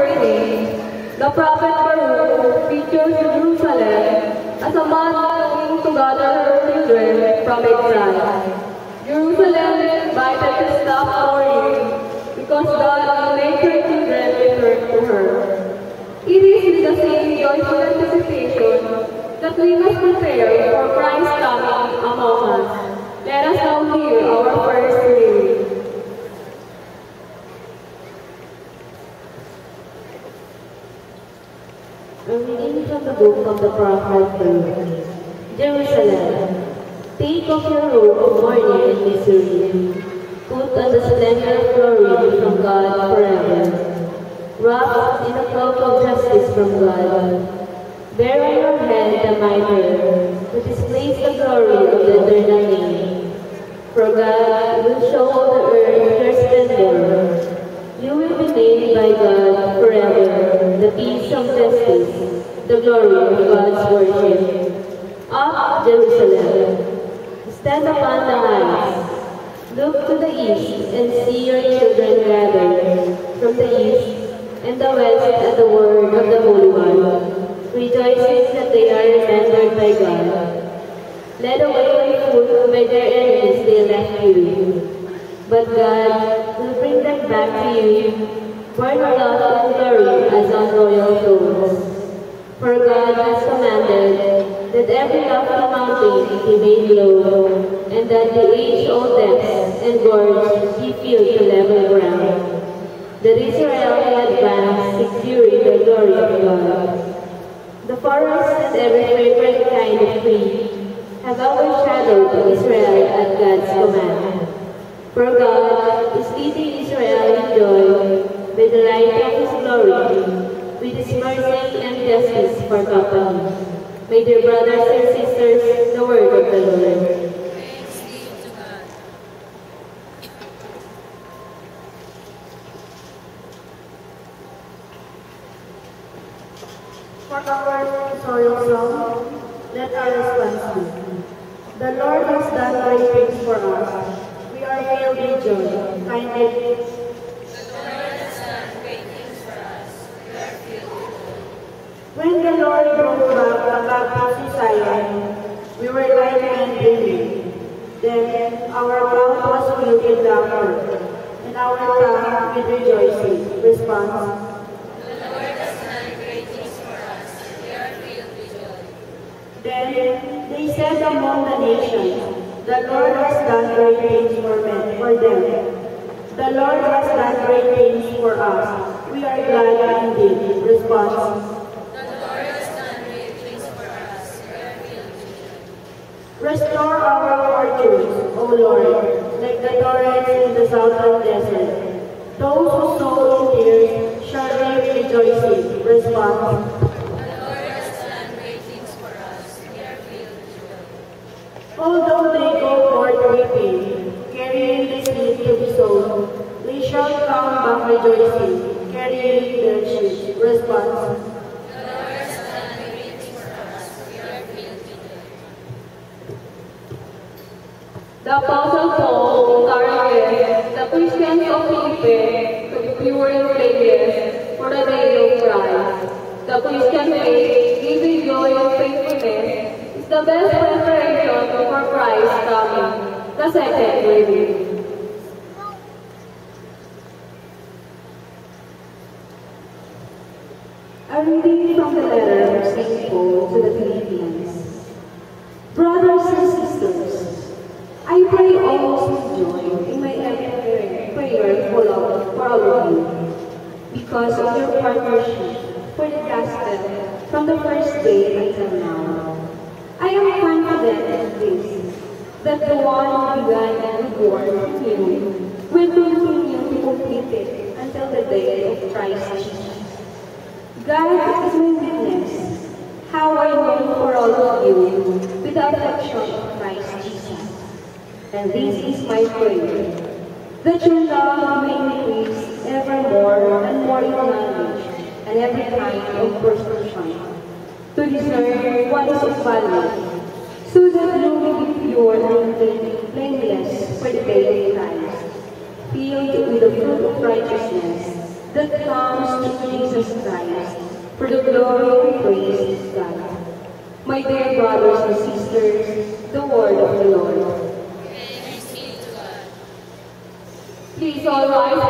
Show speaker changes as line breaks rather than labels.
The prophet Baruch features Jerusalem as a mother looking to gather her children from exile. Jerusalem is invited to stop mourning because God will make her children return to her. It is with the same joyful anticipation that we must prepare for Christ's coming among us. Let us now hear our first reading.
A reading from the book of the prophet Baruch. Jerusalem, take off your robe of mourning and misery. Put on the splendor of glory from God forever. Wrapped in a cloak of justice from God. Bear on your head the mitre, that displays the glory of the eternal name. For God will show all the earth her splendor. You will be named by God forever, the peace of justice, the glory of God's worship. Up, Jerusalem, stand upon the heights. Look to the east and see your children gathered from the east and the west at the word of the Holy One, rejoicing that they are remembered by God. Led away by food by their enemies they left you. But God will bring them back to you, born aloft in glory as on royal thrones. For God has commanded that every lofty mountain be made low, and that the age-old depths and gorge be filled to level ground. That Israel may advance, securing the glory of God. The forest and every fragrant kind of tree have overshadowed Israel at God's command. For God is leading Israel in joy by the light of His glory, with His mercy and justice for company. My dear brothers and sisters, the word of the Lord.
Thanks be to God.
For our sorrow song, let our response be. The Lord has done great things for us. We are filled with joy. Kindly.
The Lord has done great things for us. We are filled with joy.
When the Lord brought back the captives to Zion, we were like men dreaming. Then our mouth was filled with laughter, and our tongue with rejoicing. Response.
The Lord has done great things for us. We are filled with joy.
Then they said among the nations, the Lord has done great things for them. The Lord has done great things for us. We are glad indeed. Response.
The Lord has done great things for us. We are filled with joy.
Restore our fortunes, O Lord, like the torrents in the southern desert. Those who sow in tears shall reap rejoicing. Response.
The Lord has done great things for us. We are filled with joy.
Although they go forth weeping, carrying the seed to be sown, they shall come back rejoicing, carrying their sheaves. Response.
The Lord has done great things for us. We are filled with joy.
The Apostle Paul encourages the Christians of Philippi to be pure and blameless for the day of Christ. The Christian faith, giving joy and faithfulness, is the best preparation for Christ's coming. The second reading.
A reading from the letter of St. Paul to the Philippians. Brothers and sisters, I pray always with joy in my every prayer for all of you, because of your partnership for the gospel from the first day until now. I am confident of this, that the one who began a good work in you will continue to complete it until the day of Christ Jesus. God is my witness, how I long for all of you with the affection of Christ Jesus. And this is my prayer, that your love may increase ever more and more in knowledge and every kind of perception, to discern what is of value, so that you may be pure and blameless for the day of Christ, filled with the fruit of righteousness that comes through Jesus Christ, for the glory and praise of God. My dear brothers and sisters, the word of the Lord.
Thanks be to God.
Please all rise